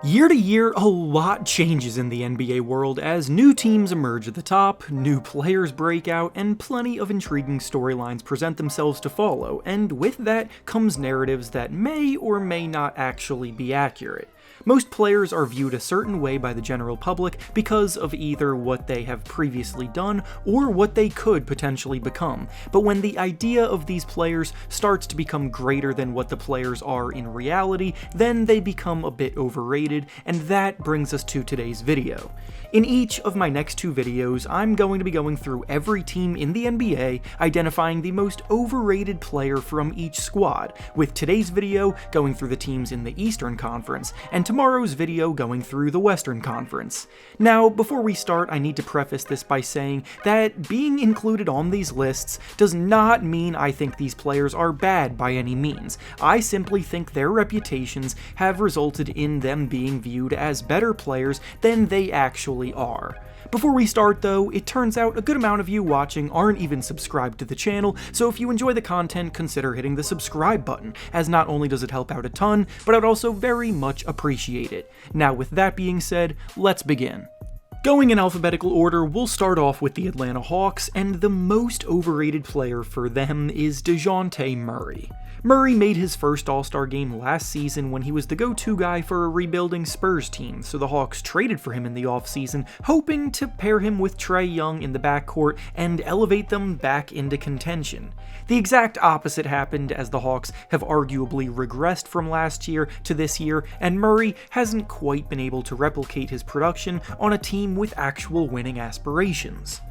Year to year, a lot changes in the NBA world as new teams emerge at the top, new players break out, and plenty of intriguing storylines present themselves to follow, and with that comes narratives that may or may not actually be accurate. Most players are viewed a certain way by the general public because of either what they have previously done or what they could potentially become, but when the idea of these players starts to become greater than what the players are in reality, then they become a bit overrated, and that brings us to today's video. In each of my next two videos, I'm going to be going through every team in the NBA, identifying the most overrated player from each squad, with today's video going through the teams in the Eastern Conference, and tomorrow's video going through the Western Conference. Now, before we start, I need to preface this by saying that being included on these lists does not mean I think these players are bad by any means. I simply think their reputations have resulted in them being viewed as better players than they actually are. Before we start though, it turns out a good amount of you watching aren't even subscribed to the channel, so if you enjoy the content, consider hitting the subscribe button, as not only does it help out a ton, but I'd also very much appreciate it. Now with that being said, let's begin. Going in alphabetical order, we'll start off with the Atlanta Hawks, and the most overrated player for them is Dejounte Murray. Murray made his first All-Star game last season when he was the go-to guy for a rebuilding Spurs team, so the Hawks traded for him in the offseason, hoping to pair him with Trae Young in the backcourt and elevate them back into contention. The exact opposite happened, as the Hawks have arguably regressed from last year to this year, and Murray hasn't quite been able to replicate his production on a team with actual winning aspirations.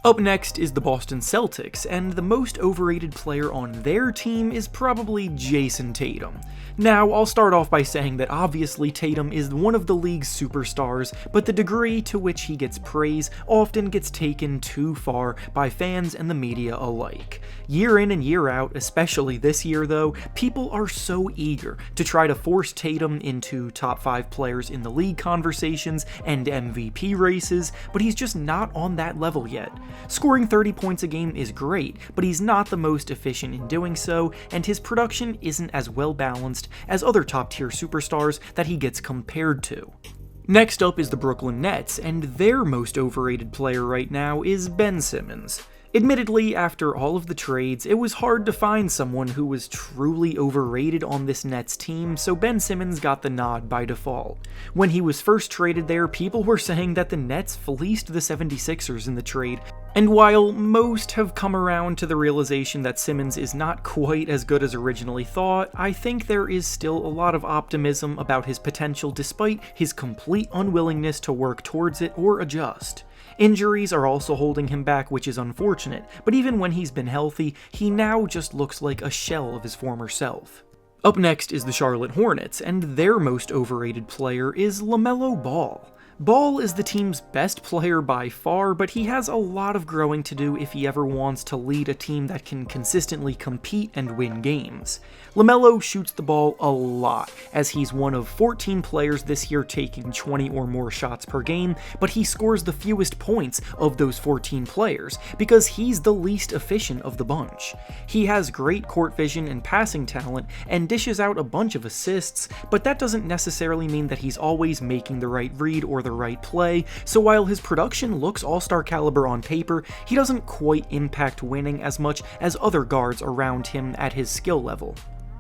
Up next is the Boston Celtics, and the most overrated player on their team is probably Jason Tatum. Now, I'll start off by saying that obviously Tatum is one of the league's superstars, but the degree to which he gets praise often gets taken too far by fans and the media alike. Year in and year out, especially this year though, people are so eager to try to force Tatum into top 5 players in the league conversations and MVP races, but he's just not on that level yet. Scoring 30 points a game is great, but he's not the most efficient in doing so, and his production isn't as well balanced as other top-tier superstars that he gets compared to. Next up is the Brooklyn Nets, and their most overrated player right now is Ben Simmons. Admittedly, after all of the trades, it was hard to find someone who was truly overrated on this Nets team, so Ben Simmons got the nod by default. When he was first traded there, people were saying that the Nets fleeced the 76ers in the trade, and while most have come around to the realization that Simmons is not quite as good as originally thought, I think there is still a lot of optimism about his potential despite his complete unwillingness to work towards it or adjust. Injuries are also holding him back, which is unfortunate, but even when he's been healthy, he now just looks like a shell of his former self. Up next is the Charlotte Hornets, and their most overrated player is LaMelo Ball. Ball is the team's best player by far, but he has a lot of growing to do if he ever wants to lead a team that can consistently compete and win games. LaMelo shoots the ball a lot, as he's one of 14 players this year taking 20 or more shots per game, but he scores the fewest points of those 14 players, because he's the least efficient of the bunch. He has great court vision and passing talent, and dishes out a bunch of assists, but that doesn't necessarily mean that he's always making the right read or the right play, so while his production looks all-star caliber on paper, he doesn't quite impact winning as much as other guards around him at his skill level.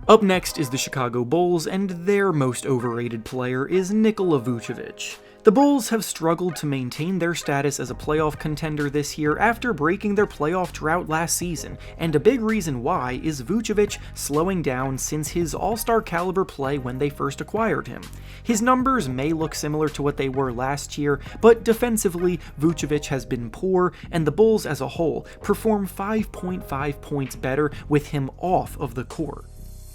Up next is the Chicago Bulls, and their most overrated player is Nikola Vucevic. The Bulls have struggled to maintain their status as a playoff contender this year after breaking their playoff drought last season, and a big reason why is Vucevic slowing down since his all-star caliber play when they first acquired him. His numbers may look similar to what they were last year, but defensively, Vucevic has been poor, and the Bulls as a whole perform 5.5 points better with him off of the court.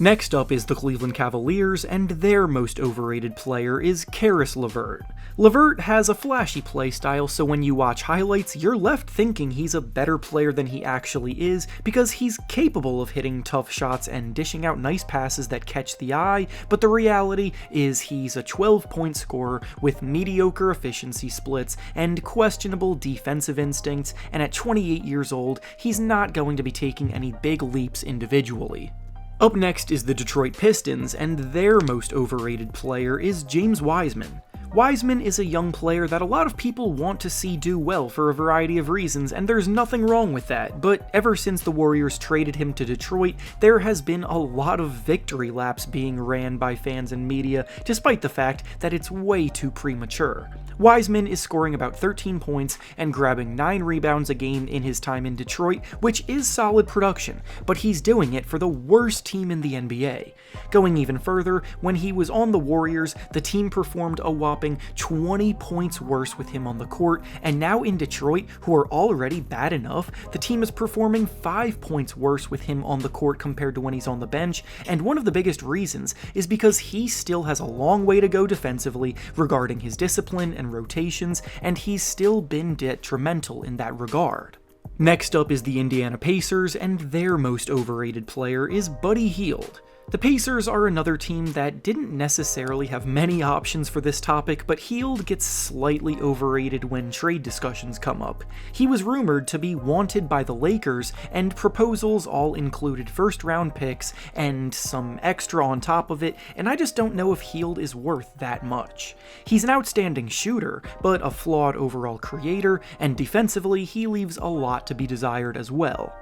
Next up is the Cleveland Cavaliers, and their most overrated player is Caris LeVert. LeVert has a flashy playstyle, so when you watch highlights, you're left thinking he's a better player than he actually is, because he's capable of hitting tough shots and dishing out nice passes that catch the eye, but the reality is he's a 12-point scorer with mediocre efficiency splits and questionable defensive instincts, and at 28 years old, he's not going to be taking any big leaps individually. Up next is the Detroit Pistons, and their most overrated player is James Wiseman. Wiseman is a young player that a lot of people want to see do well for a variety of reasons, and there's nothing wrong with that, but ever since the Warriors traded him to Detroit, there has been a lot of victory laps being ran by fans and media, despite the fact that it's way too premature. Wiseman is scoring about 13 points and grabbing 9 rebounds a game in his time in Detroit, which is solid production, but he's doing it for the worst team in the NBA. Going even further, when he was on the Warriors, the team performed a whopping 20 points worse with him on the court, and now in Detroit, who are already bad enough, the team is performing 5 points worse with him on the court compared to when he's on the bench, and one of the biggest reasons is because he still has a long way to go defensively regarding his discipline and rotations, and he's still been detrimental in that regard. Next up is the Indiana Pacers, and their most overrated player is Buddy Hield. The Pacers are another team that didn't necessarily have many options for this topic, but Hield gets slightly overrated when trade discussions come up. He was rumored to be wanted by the Lakers, and proposals all included first-round picks and some extra on top of it, and I just don't know if Hield is worth that much. He's an outstanding shooter, but a flawed overall creator, and defensively he leaves a lot to be desired as well.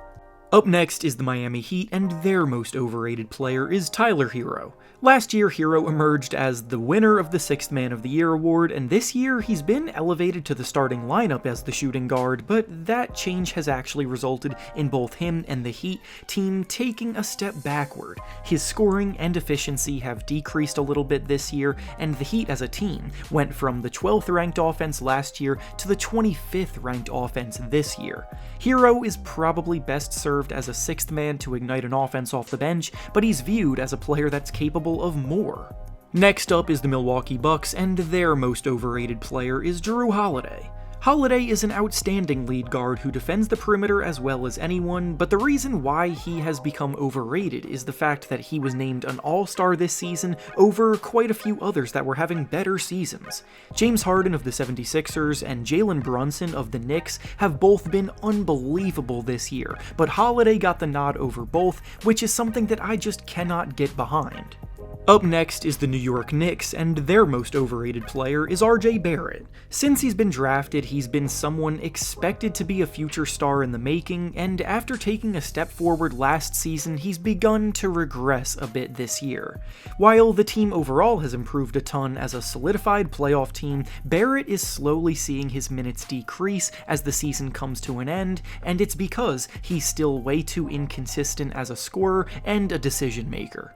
Up next is the Miami Heat, and their most overrated player is Tyler Herro. Last year, Herro emerged as the winner of the Sixth Man of the Year award, and this year he's been elevated to the starting lineup as the shooting guard, but that change has actually resulted in both him and the Heat team taking a step backward. His scoring and efficiency have decreased a little bit this year, and the Heat as a team went from the 12th ranked offense last year to the 25th ranked offense this year. Herro is probably best served as a sixth man to ignite an offense off the bench, but he's viewed as a player that's capable of more. Next up is the Milwaukee Bucks, and their most overrated player is Jrue Holiday. Holiday is an outstanding lead guard who defends the perimeter as well as anyone, but the reason why he has become overrated is the fact that he was named an all-star this season over quite a few others that were having better seasons. James Harden of the 76ers and Jalen Brunson of the Knicks have both been unbelievable this year, but Holiday got the nod over both, which is something that I just cannot get behind. Up next is the New York Knicks, and their most overrated player is RJ Barrett. Since he's been drafted, he's been someone expected to be a future star in the making, and after taking a step forward last season, he's begun to regress a bit this year. While the team overall has improved a ton as a solidified playoff team, Barrett is slowly seeing his minutes decrease as the season comes to an end, and it's because he's still way too inconsistent as a scorer and a decision maker.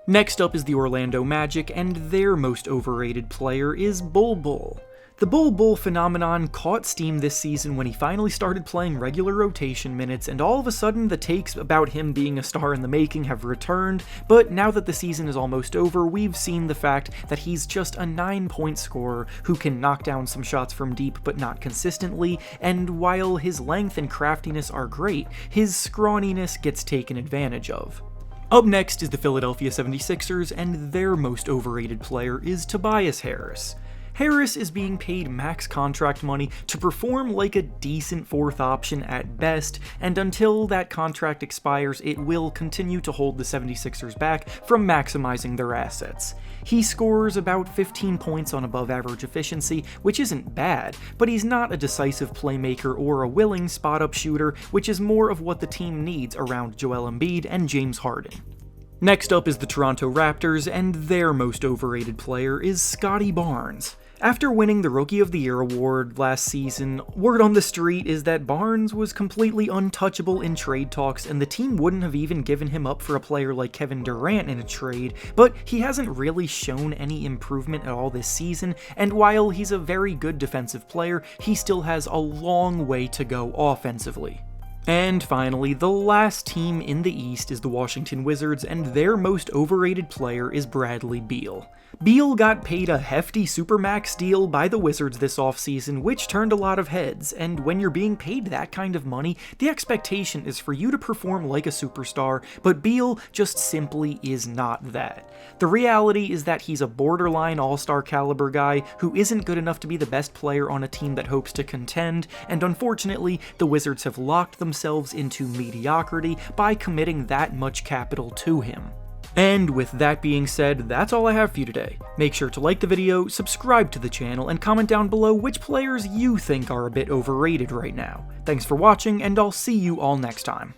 Next up is the Orlando Magic, and their most overrated player is Bol Bol. The Bol Bol phenomenon caught steam this season when he finally started playing regular rotation minutes, and all of a sudden the takes about him being a star in the making have returned, but now that the season is almost over, we've seen the fact that he's just a 9-point scorer who can knock down some shots from deep but not consistently, and while his length and craftiness are great, his scrawniness gets taken advantage of. Up next is the Philadelphia 76ers, and their most overrated player is Tobias Harris. Harris is being paid max contract money to perform like a decent fourth option at best, and until that contract expires, it will continue to hold the 76ers back from maximizing their assets. He scores about 15 points on above average efficiency, which isn't bad, but he's not a decisive playmaker or a willing spot-up shooter, which is more of what the team needs around Joel Embiid and James Harden. Next up is the Toronto Raptors, and their most overrated player is Scottie Barnes. After winning the Rookie of the Year award last season, word on the street is that Barnes was completely untouchable in trade talks, and the team wouldn't have even given him up for a player like Kevin Durant in a trade, but he hasn't really shown any improvement at all this season, and while he's a very good defensive player, he still has a long way to go offensively. And finally, the last team in the East is the Washington Wizards, and their most overrated player is Bradley Beal. Beal got paid a hefty supermax deal by the Wizards this offseason, which turned a lot of heads, and when you're being paid that kind of money, the expectation is for you to perform like a superstar, but Beal just simply is not that. The reality is that he's a borderline all-star caliber guy who isn't good enough to be the best player on a team that hopes to contend, and unfortunately, the Wizards have locked themselves into mediocrity by committing that much capital to him. And with that being said, that's all I have for you today. Make sure to like the video, subscribe to the channel, and comment down below which players you think are a bit overrated right now. Thanks for watching, and I'll see you all next time.